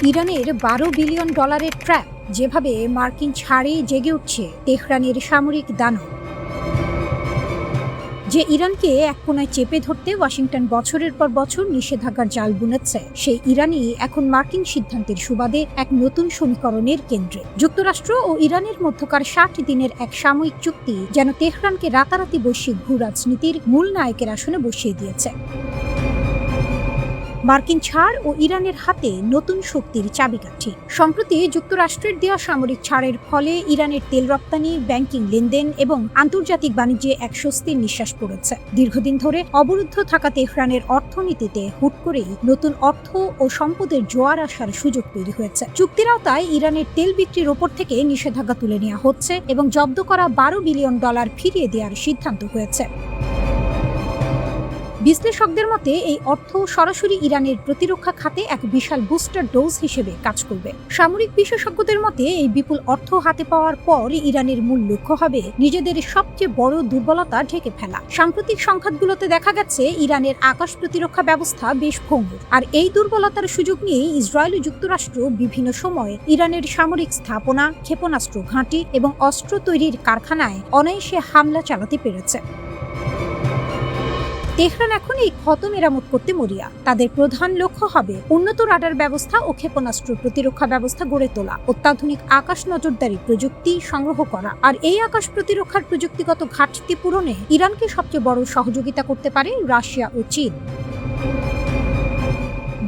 ইরানের $12 billion trap, যেভাবে মার্কিন ছাড়ে জেগে উঠছে তেহরানের সামরিক দানব। যে ইরানকে এক কোনায় চেপে ধরতে ওয়াশিংটন বছরের পর বছর নিষেধাজ্ঞার জাল বুনেছে, সেই ইরানই এখন মার্কিন সিদ্ধান্তের সুবাদে এক নতুন সমীকরণের কেন্দ্রে। যুক্তরাষ্ট্র ও ইরানের মধ্যকার ৬০ দিনের এক সাময়িক চুক্তি যেন তেহরানকে রাতারাতি বৈশ্বিক ভূ রাজনীতির মূল নায়কের আসনে বসিয়ে দিয়েছে। মার্কিন ছাড় ও ইরানের হাতে নতুন শক্তির চাবিকাঠি। সম্প্রতি যুক্তরাষ্ট্রের দেওয়া সামরিক ছাড়ের ফলে ইরানের তেল রপ্তানি, ব্যাংকিং লেনদেন এবং আন্তর্জাতিক বাণিজ্যে এক স্বস্তির নিঃশ্বাস পড়েছে। দীর্ঘদিন ধরে অবরুদ্ধ থাকা তেহরানের অর্থনীতিতে হুট করেই নতুন অর্থ ও সম্পদের জোয়ার আসার সুযোগ তৈরি হয়েছে। চুক্তির আওতায় ইরানের তেল বিক্রির ওপর থেকে নিষেধাজ্ঞা তুলে নেওয়া হচ্ছে এবং জব্দ করা $12 বিলিয়ন ফিরিয়ে দেওয়ার সিদ্ধান্ত হয়েছে। বিশ্লেষকদের মতে এই অর্থ সরাসরি ইরানের প্রতিরক্ষা খাতে এক বিশাল বুস্টার ডোজ হিসেবে কাজ করবে। সামরিক বিশেষজ্ঞদের মতে এই বিপুল অর্থ হাতে পাওয়ার পর ইরানের মূল লক্ষ্য হবে নিজেদের সবচেয়ে বড় দুর্বলতা ঢেকে ফেলা। সাম্প্রতিক সংঘাতগুলোতে দেখা গেছে ইরানের আকাশ প্রতিরক্ষা ব্যবস্থা বেশ ভঙ্গুর, আর এই দুর্বলতার সুযোগ নিয়ে ইসরায়েল ও যুক্তরাষ্ট্র বিভিন্ন সময় ইরানের সামরিক স্থাপনা, ক্ষেপণাস্ত্র ঘাঁটি এবং অস্ত্র তৈরির কারখানায় অনায়াসে হামলা চালাতে পেরেছে। তেহরান এখন এই ক্ষত মেরামত করতে মরিয়া। তাদের প্রধান লক্ষ্য হবে উন্নত রাডার ব্যবস্থা ও ক্ষেপণাস্ত্র প্রতিরক্ষা ব্যবস্থা গড়ে তোলা, অত্যাধুনিক আকাশ নজরদারি প্রযুক্তি সংগ্রহ করা। আর এই আকাশ প্রতিরক্ষার প্রযুক্তিগত ঘাটতি পূরণে ইরানকে সবচেয়ে বড় সহযোগিতা করতে পারে রাশিয়া ও চীন।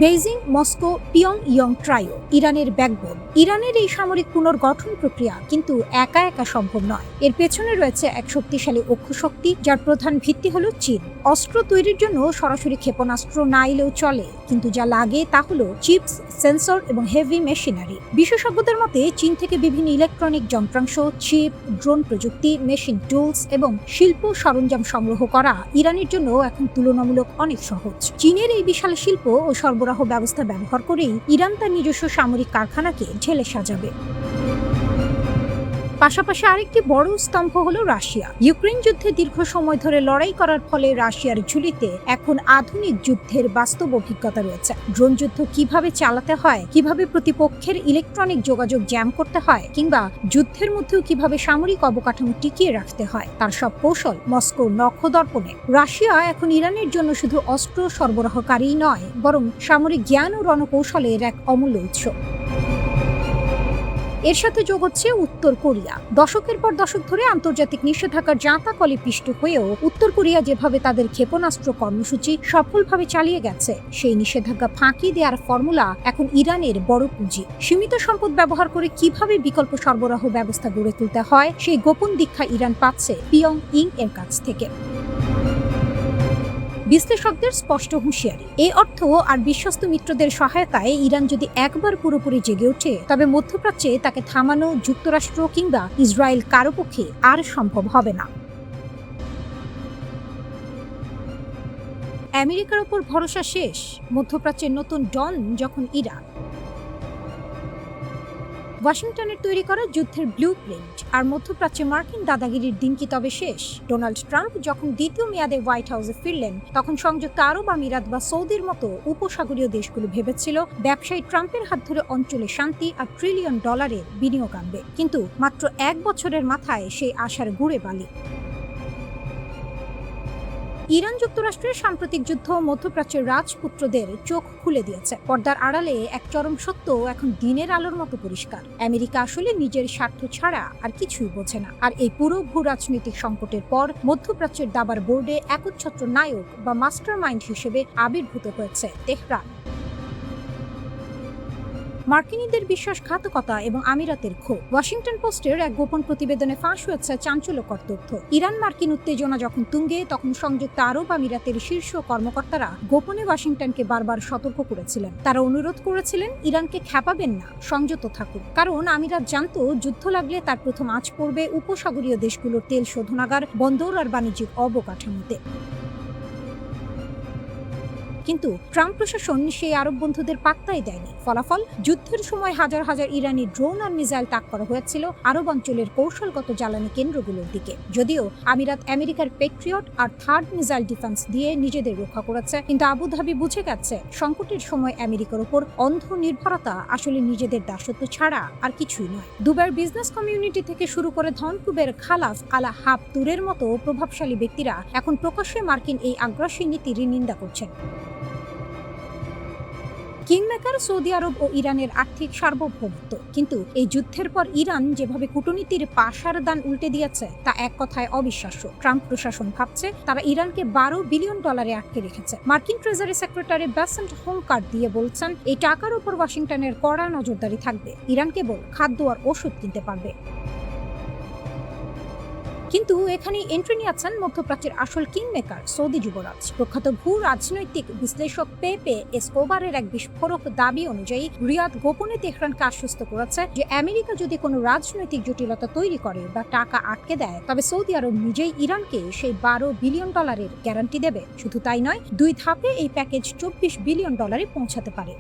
বেইজিং, মস্কো, পিয়ংইয়ং ট্রাইও ইরানের ব্যাকবোন। ইরানের এই সামরিক পুনর্গঠন প্রক্রিয়া কিন্তু একা একা সম্ভব নয়। এর পেছনে রয়েছে এক শক্তিশালী অক্ষশক্তি, যার প্রধান ভিত্তি হলো চীন। অস্ত্র তৈরির জন্য সরাসরি ক্ষেপণাস্ত্র না এলেও চলে, কিন্তু যা লাগে তা হলো চিপস, সেন্সর এবং হেভি মেশিনারি। বিশেষজ্ঞদের মতে চীন থেকে বিভিন্ন ইলেকট্রনিক যন্ত্রাংশ, চিপ, ড্রোন প্রযুক্তি, মেশিন টুলস এবং শিল্প সরঞ্জাম সংগ্রহ করা ইরানের জন্য এখন তুলনামূলক অনেক সহজ। চীনের এই বিশাল শিল্প ও সরবরাহ ব্যবস্থা ব্যবহার করেই ইরান তার নিজস্ব সামরিক কারখানাকে ঢেলে সাজাবে। পাশাপাশি আরেকটি বড় স্তম্ভ হলো রাশিয়া। ইউক্রেন যুদ্ধে দীর্ঘ সময় ধরে লড়াই করার ফলে রাশিয়ার ঝুলিতে এখন আধুনিক যুদ্ধের বাস্তব অভিজ্ঞতা রয়েছে। ড্রোন যুদ্ধ কিভাবে চালাতে হয়, কিভাবে প্রতিপক্ষের ইলেকট্রনিক যোগাযোগ জ্যাম করতে হয়, কিংবা যুদ্ধের মধ্যেও কিভাবে সামরিক অবকাঠামো টিকিয়ে রাখতে হয়, তার সব কৌশল মস্কোর নখদর্পণে। রাশিয়া এখন ইরানের জন্য শুধু অস্ত্র সরবরাহকারী নয়, বরং সামরিক জ্ঞান ও রণকৌশলের এক অমূল্য উৎস। এর সাথে যোগ হচ্ছে উত্তর কোরিয়া। দশকের পর দশক ধরে আন্তর্জাতিক নিষেধাজ্ঞার জাঁতাকলে পিষ্ট হয়েও উত্তর কোরিয়া যেভাবে তাদের ক্ষেপণাস্ত্র কর্মসূচি সফলভাবে চালিয়ে গেছে, সেই নিষেধাজ্ঞা ফাঁকি দেওয়ার ফর্মুলা এখন ইরানের বড় পুঁজি। সীমিত সম্পদ ব্যবহার করে কিভাবে বিকল্প সরবরাহ ব্যবস্থা গড়ে তুলতে হয়, সেই গোপন দীক্ষা ইরান পাচ্ছে পিয়ংইয়ং এর কাছ থেকে। বিশ্লেষকদের স্পষ্ট হুঁশিয়ারি, এই অর্থ আর বিশ্বস্ত মিত্রদের সহায়তায় ইরান যদি একবার পুরোপুরি জেগে ওঠে, তবে মধ্যপ্রাচ্যে তাকে থামানো যুক্তরাষ্ট্র কিংবা ইসরায়েল কারো পক্ষে আর সম্ভব হবে না। আমেরিকার উপর ভরসা শেষ, মধ্যপ্রাচ্যের নতুন ডন যখন ইরান। ওয়াশিংটনের তৈরি করা যুদ্ধের ব্লুপ্রিন্ট আর মধ্যপ্রাচ্যে মার্কিন দাদাগিরির দিন কি তবে শেষ? ডোনাল্ড ট্রাম্প যখন দ্বিতীয় মেয়াদে হোয়াইট হাউসে ফিরলেন, তখন সংযুক্ত আরব আমিরাত বা সৌদির মতো উপসাগরীয় দেশগুলো ভেবেছিল ব্যবসায়ী ট্রাম্পের হাত ধরে অঞ্চলে শান্তি আর $1 ট্রিলিয়ন বিনিয়োগ আনবে, কিন্তু মাত্র 1 বছরের মাথায় সেই আশার গুড়ে বালি। ইরান যুক্তরাষ্ট্রের সাম্প্রতিক যুদ্ধ মধ্যপ্রাচ্যের রাজপুত্রদের চোখ খুলে দিয়েছে। পর্দার আড়ালে এক চরম সত্য এখন দিনের আলোর মতো পরিষ্কার। আমেরিকা আসলে নিজের স্বার্থ ছাড়া আর কিছুই বোঝে না। আর এই পুরো ভূ রাজনৈতিক সংকটের পর মধ্যপ্রাচ্যের দাবার বোর্ডে একচ্ছত্র নায়ক বা মাস্টার মাইন্ড হিসেবে আবির্ভূত হয়েছে তেহরান। মার্কিনীদের বিশ্বাসঘাতকতা এবং আমিরাতের ক্ষোভ। ওয়াশিংটন পোস্টের এক গোপন প্রতিবেদনে ফাঁস হয়েছে চাঞ্চল্যকর তথ্য। ইরান মার্কিন উত্তেজনা যখন তুঙ্গে, তখন সংযুক্ত আরব আমিরাতের শীর্ষ কর্মকর্তারা গোপনে ওয়াশিংটনকে বারবার সতর্ক করেছিলেন। তারা অনুরোধ করেছিলেন ইরানকে খেপাবেন না, সংযত থাকুন, কারণ আমিরাত জানত যুদ্ধ লাগলে তার প্রথম আঁচ পড়বে উপসাগরীয় দেশগুলোর তেল শোধনাগার, বন্দর আর বাণিজ্যিক অবকাঠামোতে। কিন্তু ট্রাম্প প্রশাসন সেই আরব বন্ধুদের পাত্তাই দেয়নি। ফলাফল, যুদ্ধের সময় হাজার হাজার ইরানি ড্রোন আর মিসাইল তাক করা হয়েছিল আরব অঞ্চলের কৌশলগত জ্বালানি কেন্দ্রগুলোর দিকে। যদিও আমিরাত আমেরিকার পেট্রিয়ট আর থার্ড মিসাইল ডিফেন্স দিয়ে নিজেদের রক্ষা করেছে, কিন্তু আবুধাবি বুঝে গেছে সংকটের সময় আমেরিকার উপর অন্ধ নির্ভরতা আসলে নিজেদের দাসত্ব ছাড়া আর কিছুই নয়। দুবাইয়ের বিজনেস কমিউনিটি থেকে শুরু করে ধনকুবের খালাফ আলা হাবতুরের মতো প্রভাবশালী ব্যক্তিরা এখন প্রকাশ্যে মার্কিন এই আগ্রাসী নীতির নিন্দা করছেন। কিংমেকার সৌদি আরব ও ইরানের আর্থিক সার্বভৌমত্ব। কিন্তু এই যুদ্ধের পর ইরান যেভাবে কূটনীতির পাশার দান উল্টে দিয়েছে তা এক কথায় অবিশ্বাস্য। ট্রাম্প প্রশাসন ভাবছে তারা ইরানকে $12 বিলিয়ন আটকে রেখেছে। মার্কিন ট্রেজারি সেক্রেটারি বেসেন্ট হোমকার দিয়ে বলছেন এই টাকার উপর ওয়াশিংটনের কড়া নজরদারি থাকবে। ইরান কেবল খাদ্য আর ওষুধ কিনতে পারবে। কিন্তু এখানে এন্ট্রি নিয়েছেন মধ্যপ্রাচ্যের আসল কিংমেকার সৌদি যুবরাজ। প্রখ্যাত ভূ রাজনৈতিক বিশ্লেষক পেপে এসকোবারের এক বিস্ফোরক দাবি অনুযায়ী রিয়াদ গোপনে তেহরানকে আশ্বস্ত করেছে যে আমেরিকা যদি কোনো রাজনৈতিক জটিলতা তৈরি করে বা টাকা আটকে দেয়, তবে সৌদি আরব নিজেই ইরানকে সেই $12 বিলিয়ন গ্যারান্টি দেবে। শুধু তাই নয়, 2 ধাপে এই প্যাকেজ $24 বিলিয়ন পৌঁছাতে পারে।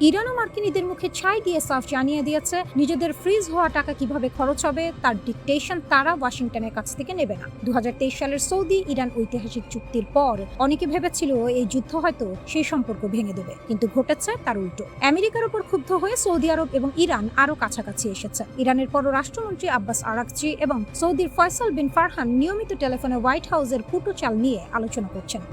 ইরান ও মার্কিনীদের মুখে ছাই দিয়ে সাফ জানিয়ে দিয়েছে নিজেদের ফ্রিজ হওয়া টাকা কিভাবে খরচ হবে তার ডিকটেশন তারা ওয়াশিংটনের কাছ থেকে নেবে না। 2023 সালের সৌদি ইরান ঐতিহাসিক চুক্তির পর অনেকে ভেবেছিল এই যুদ্ধ হয়তো সেই সম্পর্ক ভেঙে দেবে, কিন্তু ঘটেছে তার উল্টো। আমেরিকার উপর ক্ষুব্ধ হয়ে সৌদি আরব এবং ইরান আরো কাছাকাছি এসেছে। ইরানের পররাষ্ট্রমন্ত্রী আব্বাস আরাকচি এবং সৌদির ফয়সাল বিন ফারহান নিয়মিত টেলিফোনে হোয়াইট হাউসের পুটোচাল নিয়ে আলোচনা করছেন।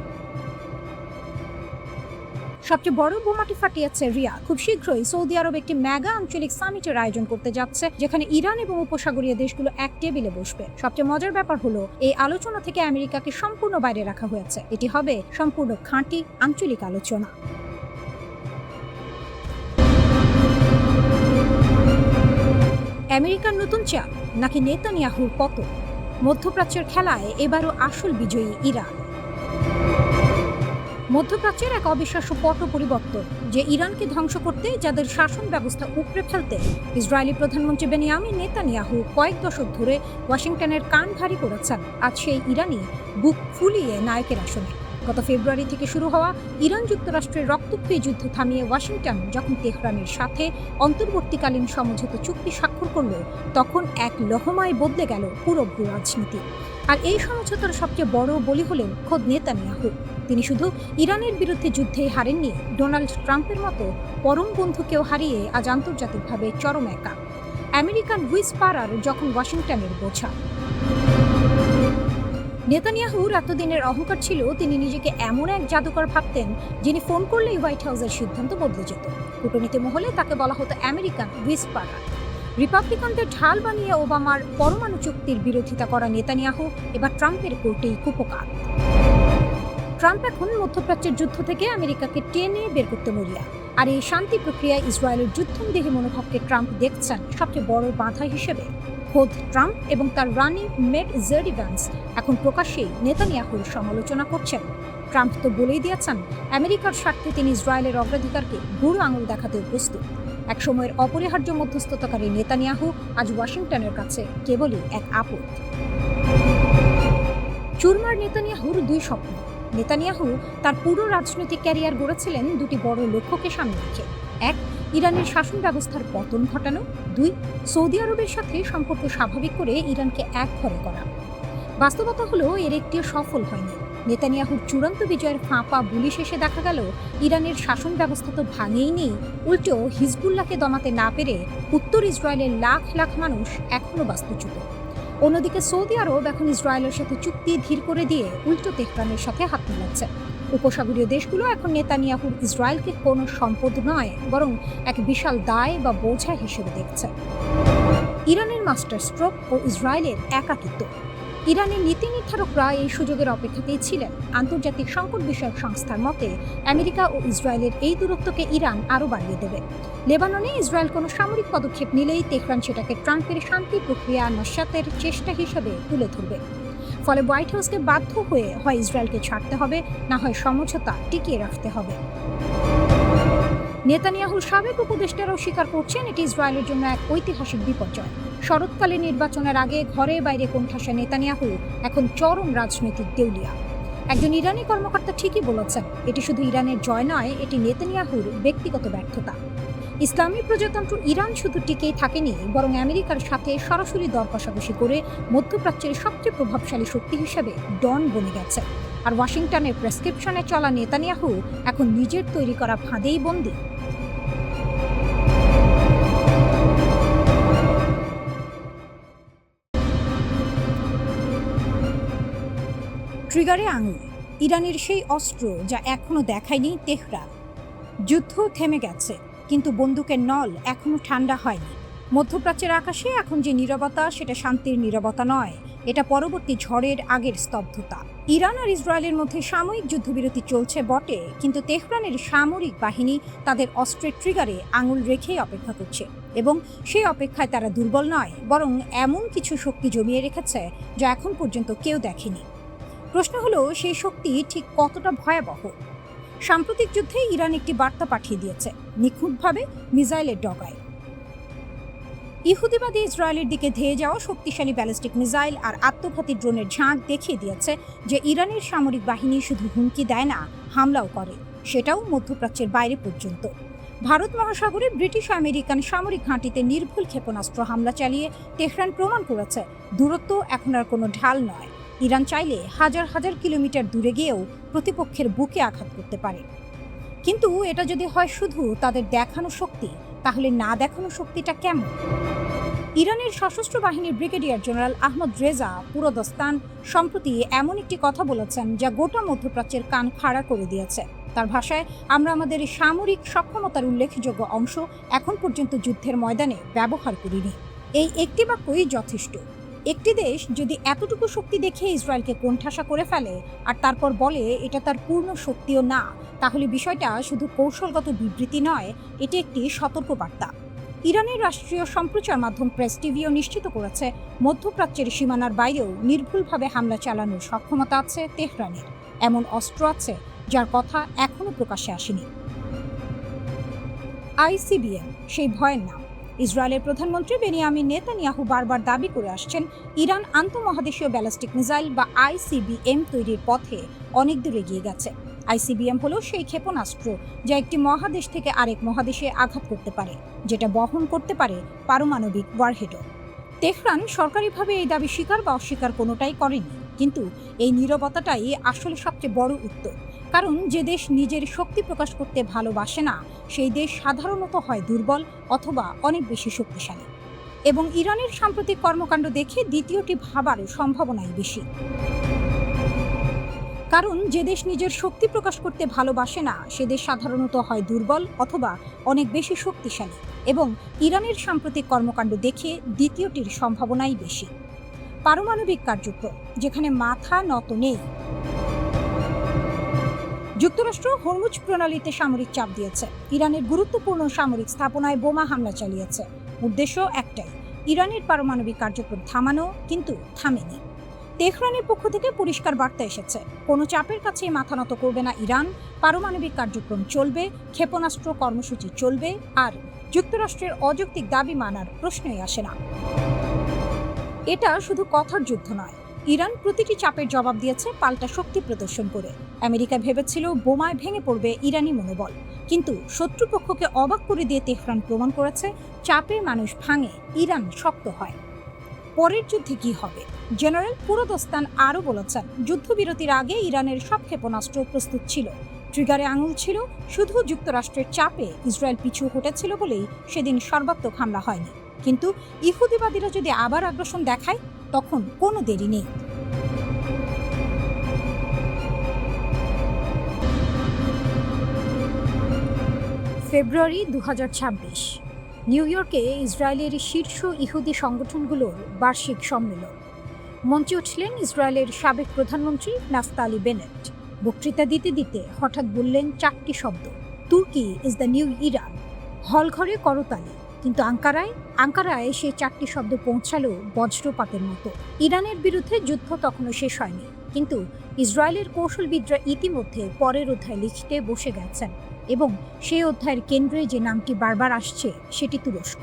সবচেয়ে বড় বোমাটি ফাটিয়েছে রিয়াদ। খুব শীঘ্রই সৌদি আরব একটি মেগা আঞ্চলিক সামিটের আয়োজন করতে যাচ্ছে, যেখানে ইরান এবং উপসাগরীয় দেশগুলো এক টেবিলে বসবে। সবচেয়ে মজার ব্যাপার হলো এই আলোচনা থেকে আমেরিকাকে সম্পূর্ণ বাইরে রাখা হয়েছে। এটি হবে সম্পূর্ণ খাঁটি আঞ্চলিক আলোচনা। আমেরিকার নতুন চাপ নাকি নেতানিয়াহুর পতন? মধ্যপ্রাচ্যের খেলায় এবারও আসল বিজয়ী ইরান। মধ্যপ্রাচ্যের এক অবিশ্বাস্য পট পরিবর্তন, যে ইরানকে ধ্বংস করতে, যাদের শাসন ব্যবস্থা উপড়ে ফেলতে ইসরায়েলি প্রধানমন্ত্রী বেনিয়ামিন নেতানিয়াহু কয়েক দশক ধরে ওয়াশিংটনের কান ভারী করেছেন, আজ সেই ইরানই বুক ফুলিয়ে নায়কের আসনে। গত ফেব্রুয়ারি থেকে শুরু হওয়া ইরান যুক্তরাষ্ট্রের রক্তক্ষয়ী যুদ্ধ থামিয়ে ওয়াশিংটন যখন তেহরানের সাথে অন্তর্বর্তীকালীন সমঝোতা চুক্তি স্বাক্ষর করল, তখন এক লহমায় বদলে গেল পুরো ভূ রাজনীতি। আর এই সমঝোতার সবচেয়ে বড় বলি হলেন খোদ নেতানিয়াহু। তিনি শুধু ইরানের বিরুদ্ধে যুদ্ধেই হারেননি, ডোনাল্ড ট্রাম্পের মতো পরম বন্ধুকেও হারিয়ে আজ আন্তর্জাতিকভাবে চরম একা। আমেরিকান হুইসপারার যখন ওয়াশিংটনের বোঝা। নেতানিয়াহুর এতদিনের অহংকার ছিল তিনি নিজেকে এমন এক জাদুকর ভাবতেন যিনি ফোন করলেই হোয়াইট হাউসের সিদ্ধান্ত বদলে যেত। কূটনীতি মহলে তাকে বলা হতো আমেরিকান হুইসপারার। রিপাবলিকানদের ঢাল বানিয়ে ওবামার পরমাণু চুক্তির বিরোধিতা করা নেতানিয়াহু এবার ট্রাম্পের কোর্টেই কুপকার। ট্রাম্প এখন মধ্যপ্রাচ্যের যুদ্ধ থেকে আমেরিকাকে টেনে বের করতে মরিয়া। আর এই শান্তি প্রক্রিয়ায় ইসরায়েলের যুদ্ধমদেহী মনোভাবকে ট্রাম্প দেখছেন সবচেয়ে বড় বাধা হিসেবে। খোদ ট্রাম্প এবং তার রানিং মেট জেডি ভ্যান্স এখন প্রকাশ্যেই নেতানিয়াহুর সমালোচনা করছেন। ট্রাম্প তো বলেই দিয়েছেন আমেরিকার স্বার্থে তিনি ইসরায়েলের অগ্রাধিকারকে বুড়ো আঙুল দেখাতেও প্রস্তুত। একসময়ের অপরিহার্য মধ্যস্থতাকারী নেতানিয়াহু আজ ওয়াশিংটনের কাছে কেবলই এক আপদ। চুরমার নেতানিয়াহুর 2 স্বপ্ন। নেতানিয়াহু তার পুরো রাজনৈতিক ক্যারিয়ার গড়েছিলেন 2টি বড় লক্ষ্যকে সামনে রেখে। 1, ইরানের শাসন ব্যবস্থার পতন ঘটানো। 2, সৌদি আরবের সাথে সম্পর্ক স্বাভাবিক করে ইরানকে এক ঘরে করা। বাস্তবতা হলো এর একটিও সফল হয়নি। নেতানিয়াহুর চূড়ান্ত বিজয়ের ফাঁপা বুলি শেষে দেখা গেল ইরানের শাসন ব্যবস্থা তো ভাঙেইনি, উল্টো হিজবুল্লাহকে দমাতে না পেরে উত্তর ইসরায়েলের লাখ লাখ মানুষ এখনো বাস্তুচ্যুত। অন্যদিকে সৌদি আরব এখন ইসরায়েলের সাথে চুক্তি ধীর করে দিয়ে উল্টো তেহরানের সাথে হাত মেলাচ্ছে। উপসাগরীয় দেশগুলো এখন নেতানিয়াহুর ইসরায়েলকে কোনো সম্পদ নয়, বরং এক বিশাল দায় বা বোঝা হিসেবে দেখছে। ইরানের মাস্টার স্ট্রোক ও ইসরায়েলের একাকিত্ব। ইরানের নীতি নির্ধারকরা এই সুযোগের অপেক্ষাতেই ছিলেন। আন্তর্জাতিক সংকট বিষয়ক সংস্থার মতে আমেরিকা ও ইসরায়েলের এই দূরত্বকে ইরান আরও বাড়িয়ে দেবে। লেবাননে ইসরায়েল কোনো সামরিক পদক্ষেপ নিলেই তেহরান সেটাকে ট্রাম্পের শান্তি প্রক্রিয়া নস্যাতের চেষ্টা হিসেবে তুলে ধরবে। ফলে হোয়াইট হাউসকে বাধ্য হয়ে হয় ইসরায়েলকে ছাড়তে হবে, না হয় সমঝোতা টিকিয়ে রাখতে হবে। নেতানিয়াহুর সাবেক উপদেষ্টারাও স্বীকার করছেন এটি ইসরায়েলের জন্য এক ঐতিহাসিক বিপর্যয়। শরৎকালীন নির্বাচনের আগে ঘরে বাইরে কোণঠাসা নেতানিয়াহু এখন চরম রাজনৈতিক দেউলিয়া। একজন ইরানি কর্মকর্তা ঠিকই বলেছেন, এটি শুধু ইরানের জয় নয়, এটি নেতানিয়াহুর ব্যক্তিগত ব্যর্থতা। ইসলামী প্রজাতন্ত্র ইরান শুধু টিকেই থাকেনি, বরং আমেরিকার সাথে সরাসরি দর কষাকষি করে মধ্যপ্রাচ্যের সবচেয়ে প্রভাবশালী শক্তি হিসেবে ডন বনে গেছে। আর ওয়াশিংটনের প্রেসক্রিপশনে চলা নেতানিয়াহু এখন নিজের তৈরি করা ফাঁদেই বন্দী। ট্রিগারে আঙুল, ইরানের সেই অস্ত্র যা এখনো দেখায়নি তেহরান। যুদ্ধ থেমে গেছে, কিন্তু বন্দুকের নল এখনো ঠান্ডা হয়নি। মধ্যপ্রাচ্যের আকাশে এখন যে নীরবতা, সেটা শান্তির নীরবতা নয়, এটা পরবর্তী ঝড়ের আগের স্তব্ধতা। ইরান আর ইসরায়েলের মধ্যে সাময়িক যুদ্ধবিরতি চলছে বটে, কিন্তু তেহরানের সামরিক বাহিনী তাদের অস্ত্রের ট্রিগারে আঙুল রেখেই অপেক্ষা করছে, এবং সেই অপেক্ষায় তারা দুর্বল নয়, বরং এমন কিছু শক্তি জমিয়ে রেখেছে যা এখন পর্যন্ত কেউ দেখেনি। প্রশ্ন হলো, সেই শক্তি ঠিক কতটা ভয়াবহ? সাম্প্রতিক যুদ্ধে ইরান একটি বার্তা পাঠিয়ে দিয়েছে, নিখুঁতভাবে মিসাইলের ডগায়। ইহুদিবাদী ইসরায়েলের দিকে ধেয়ে যাওয়া শক্তিশালী ব্যালিস্টিক মিসাইল আর আত্মঘাতী ড্রোনের ঝাঁক দেখিয়ে দিয়েছে যে ইরানের সামরিক বাহিনী শুধু হুমকি দেয় না, হামলাও করে, সেটাও মধ্যপ্রাচ্যের বাইরে পর্যন্ত। ভারত মহাসাগরে ব্রিটিশ আমেরিকান সামরিক ঘাঁটিতে নির্ভুল ক্ষেপণাস্ত্র হামলা চালিয়ে তেহরান প্রমাণ করেছে দূরত্ব এখন আর কোনো ঢাল নয়। ইরান চাইলে হাজার হাজার কিলোমিটার দূরে গিয়েও প্রতিপক্ষের বুকে আঘাত করতে পারে। কিন্তু এটা যদি হয় শুধু তাদের দেখানো শক্তি, তাহলে না দেখানো শক্তিটা কেমন? ইরানের সশস্ত্র বাহিনীর ব্রিগেডিয়ার জেনারেল আহমদ রেজা পুরোদস্তান সম্প্রতি এমন একটি কথা বলেছেন যা গোটা মধ্যপ্রাচ্যের কান খাড়া করে দিয়েছে। তার ভাষায়, আমরা আমাদের সামরিক সক্ষমতার উল্লেখযোগ্য অংশ এখন পর্যন্ত যুদ্ধের ময়দানে ব্যবহার করিনি। এই একটি বাক্যই যথেষ্ট। একটি দেশ যদি এতটুকু শক্তি দেখে ইসরায়েলকে কোণঠাসা করে ফেলে আর তারপর বলে এটা তার পূর্ণ শক্তিও না, তাহলে বিষয়টা শুধু কৌশলগত বিবৃতি নয়, এটি একটি সতর্কবার্তা। ইরানের রাষ্ট্রীয় সম্প্রচার মাধ্যম প্রেস টিভিও নিশ্চিত করেছে, মধ্যপ্রাচ্যের সীমানার বাইরেও নির্ভুলভাবে হামলা চালানোর সক্ষমতা আছে তেহরানের। এমন অস্ত্র আছে যার কথা এখনো প্রকাশ্যে আসেনি। আইসিবিএম সেই ভয়ের নাম। ইসরায়েলের প্রধানমন্ত্রী বেনিয়ামিন নেতানিয়াহু বারবার দাবি করে আসছেন, ইরান আন্তঃমহাদেশীয় ব্যালিস্টিক মিসাইল বা আইসিবিএম তৈরির পথে অনেক দূর এগিয়ে গেছে। আইসিবিএম হলো সেই ক্ষেপণাস্ত্র যা একটি মহাদেশ থেকে আরেক মহাদেশে আঘাত করতে পারে, যেটা বহন করতে পারে পারমাণবিক ওয়ারহেডও। তেহরান সরকারিভাবে এই দাবি স্বীকার বা অস্বীকার কোনোটাই করেনি, কিন্তু এই নীরবতাটাই আসলে সবচেয়ে বড় উত্তর। কারণ যে দেশ নিজের শক্তি প্রকাশ করতে ভালোবাসে না, সেই দেশ সাধারণত হয় দুর্বল অথবা অনেক বেশি শক্তিশালী। এবং ইরানের সাম্প্রতিক কর্মকাণ্ড দেখে দ্বিতীয়টি ভাবার সম্ভাবনাই বেশি। কারণ যে দেশ নিজের শক্তি প্রকাশ করতে ভালোবাসে না, সে দেশ সাধারণত হয় দুর্বল অথবা অনেক বেশি শক্তিশালী, এবং ইরানের সাম্প্রতিক কর্মকাণ্ড দেখে দ্বিতীয়টির সম্ভাবনাই বেশি। পারমাণবিক কার্যক্রম যেখানে মাথা নত নেই। যুক্তরাষ্ট্র হরমুজ প্রণালীতে সামরিক চাপ দিয়েছে, ইরানের গুরুত্বপূর্ণ সামরিক স্থাপনায় বোমা হামলা চালিয়েছে। উদ্দেশ্য একটাই, ইরানের পারমাণবিক কার্যক্রম থামানো, কিন্তু থামেনি। তেহরানের পক্ষ থেকে পরিষ্কার বার্তা এসেছে, কোনো চাপের কাছে মাথা নত করবে না ইরান। পারমাণবিক কার্যক্রম চলবে, ক্ষেপণাস্ত্র কর্মসূচি চলবে, আর যুক্তরাষ্ট্রের অযৌক্তিক দাবি মানার প্রশ্নই আসে না। এটা শুধু কথার যুদ্ধ নয়, ইরান প্রতিটি চাপের জবাব দিয়েছে পাল্টা শক্তি প্রদর্শন করে। আমেরিকা ভেবেছিল বোমায় ভেঙে পড়বে ইরানি মনোবল, কিন্তু শত্রুপক্ষকে অবাক করে দিয়ে তেহরান প্রমাণ করেছে, চাপে মানুষ ভাঙে, ইরান শক্ত হয়। পরের যুদ্ধে কি হবে? জেনারেল পুরোদস্তান আরও বলেছেন, যুদ্ধবিরতির আগে ইরানের সব ক্ষেপণাস্ত্র প্রস্তুত ছিল, ট্রিগারে আঙুল ছিল। শুধু যুক্তরাষ্ট্রের চাপে ইসরায়েল পিছু হটেছিল বলেই সেদিন সর্বাত্মক হামলা হয়নি। কিন্তু ইহুদিবাদীরা যদি আবার আগ্রাসন দেখায়, তখন কোনো দেরি নেই। ফেব্রুয়ারি 2026, নিউ ইয়র্কে ইসরায়েলের শীর্ষ ইহুদি সংগঠনগুলোর বার্ষিক সম্মেলন। মঞ্চে উঠলেন ইসরায়েলের সাবেক প্রধানমন্ত্রী নাফতালি বেনেট। বক্তৃতা দিতে দিতে হঠাৎ বললেন 4টি শব্দ, তুর্কি ইজ দ্য নিউ ইরান। হলঘরে করতালি, কিন্তু আঙ্কারায় সেই 4টি শব্দ পৌঁছালো বজ্রপাতের মতো। ইরানের বিরুদ্ধে যুদ্ধ তখনও শেষ হয়নি, কিন্তু ইসরায়েলের কৌশলবিদরা ইতিমধ্যে পরের অধ্যায় লিখতে বসে গেছেন, এবং সেই অধ্যায়ের কেন্দ্রে যে নামটি বারবার আসছে সেটি তুরস্ক।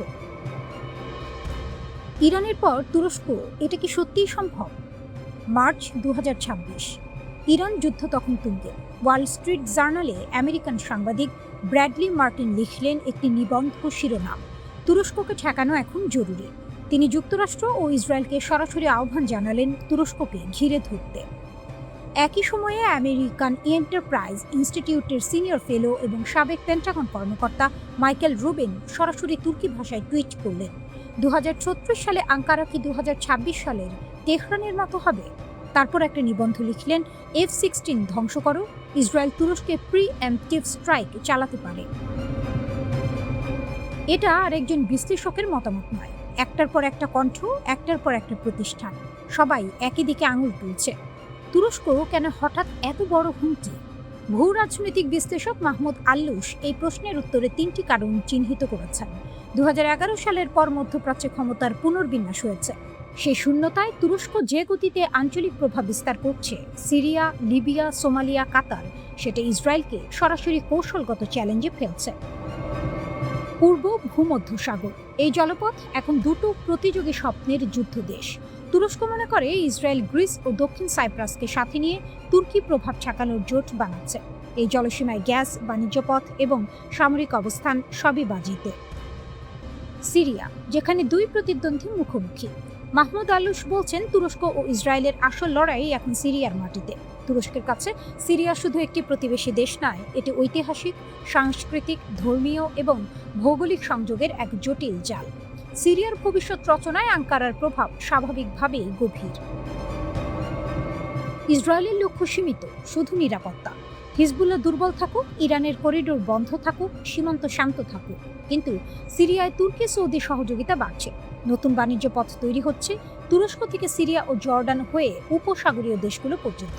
ইরানের পর তুরস্ক, এটা কি সত্যিই সম্ভব? মার্চ 2026, ইরান যুদ্ধ তখন তুঙ্গে। ওয়াল স্ট্রিট জার্নালে আমেরিকান সাংবাদিক ব্র্যাডলি মার্টিন লিখলেন একটি নিবন্ধ শিরোনাম, তুরস্ককে ঠেকানো এখন জরুরি। তিনি যুক্তরাষ্ট্র ও ইসরায়েলকে সরাসরি আহ্বান জানালেন তুরস্ককে ঘিরে ধরতে। একই সময়ে আমেরিকান এন্টারপ্রাইজ ইনস্টিটিউটের সিনিয়র ফেলো এবং সাবেক পেন্টাগন কর্মকর্তা মাইকেল রুবিন সরাসরি তুর্কি ভাষায় টুইট করলেন, 2036 সালে আঙ্কারা কি 2026 সালের তেহরানের মতো হবে? তারপর একটা নিবন্ধ লিখলেন, F-16 ধ্বংস করো, ইসরায়েল তুরস্কে প্রি-এম্পটিভ স্ট্রাইক চালাতে পারে। এটা আরেকজন বিশ্লেষকের মতামত নয়, একটার পর একটা কণ্ঠ, একটার পর একটা প্রতিষ্ঠান, সবাই একই দিকে আঙুল তুলছে। তুরস্ক কেন হঠাৎ এত বড় হুমকি? ভূ রাজনৈতিক বিশ্লেষক মাহমুদ আল্লুস এই প্রশ্নের উত্তরে 3টি কারণ চিহ্নিত করেছেন। 2011 সালের পর মধ্যপ্রাচ্যে ক্ষমতার পুনর্বিন্যাস হয়েছে। সেই শূন্যতায় তুরস্ক যে গতিতে আঞ্চলিক প্রভাব বিস্তার করছে, সিরিয়া, লিবিয়া, সোমালিয়া, কাতার, সেটা ইসরায়েলকে সরাসরি কৌশলগত চ্যালেঞ্জে ফেলছে। পূর্ব ভূমধ্যসাগর, এই জলপথ এখন দুটো প্রতিযোগী স্বপ্নের যুদ্ধ দেশ। তুরস্ক মনে করে ইসরায়েল গ্রিস ও দক্ষিণ সাইপ্রাসকে সাথে নিয়ে তুর্কি প্রভাব ঠেকানোর জোট বানাচ্ছে। এই জলসীমায় গ্যাস, বাণিজ্য পথ এবং সামরিক অবস্থান সবই বাজিতে। সিরিয়া, যেখানে দুই প্রতিদ্বন্দ্বী মুখোমুখি। মাহমুদ আল্লুস বলছেন, তুরস্ক ও ইসরায়েলের আসল লড়াই এখন সিরিয়ার মাটিতে। তুরস্কের কাছে সিরিয়া শুধু একটি প্রতিবেশী দেশ নয়, এটি ঐতিহাসিক, সাংস্কৃতিক, ধর্মীয় এবং ভৌগোলিক সংযোগের এক জটিল জাল। সিরিয়ার ভবিষ্যৎ রচনায় আঙ্কারার প্রভাব স্বাভাবিকভাবেই গভীর। ইসরায়েলের লক্ষ্য সীমিত, শুধু নিরাপত্তা। হিজবুল্লাহ দুর্বল থাকুক, ইরানের করিডোর বন্ধ থাকুক, সীমান্ত শান্ত থাকুক। কিন্তু সিরিয়ায় তুর্কি সৌদি সহযোগিতা বাড়ছে, নতুন বাণিজ্য পথ তৈরি হচ্ছে তুরস্ক থেকে সিরিয়া ও জর্ডান হয়ে উপসাগরীয় দেশগুলো পর্যন্ত।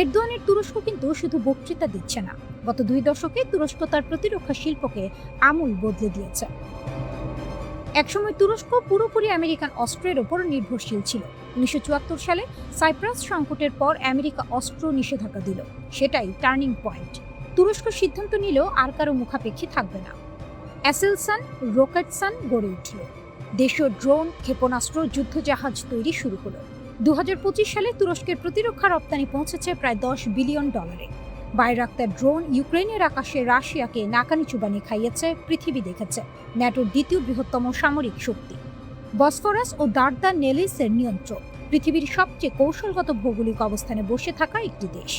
এরদোয়ানের তুরস্ক কিন্তু শুধু বক্তৃতা দিচ্ছে না, গত 2 দশকে তুরস্ক তার প্রতিরক্ষা শিল্পকে আমূল বদলে দিয়েছে। একসময় তুরস্ক পুরোপুরি আমেরিকান অস্ত্রের ওপর নির্ভরশীল ছিল। 1974 সালে সাইপ্রাস সংকটের পর আমেরিকা অস্ত্র নিষেধাজ্ঞা দিল, সেটাই টার্নিং পয়েন্ট। তুরস্ক সিদ্ধান্ত নিল আর কারো মুখাপেক্ষী থাকবে না। অ্যাসেলসান, রকেটসান গড়ে উঠল, দেশীয় ড্রোন, ক্ষেপণাস্ত্র, যুদ্ধজাহাজ তৈরি শুরু হলো। 2025 সালে তুরস্কের প্রতিরক্ষা রপ্তানি পৌঁছেছে প্রায় $10 বিলিয়ন। বাইরাক্তার ড্রোন ইউক্রেনের আকাশে রাশিয়াকে নাকানি চুবানি খাইয়েছে, পৃথিবী দেখেছে। ন্যাটোর দ্বিতীয় বৃহত্তম সামরিক শক্তি। বসফরাস ও দার্দা নেলিসের নিয়ন্ত্রক, পৃথিবীর সবচেয়ে কৌশলগত ভৌগোলিক অবস্থানে বসে থাকা একটি দেশ।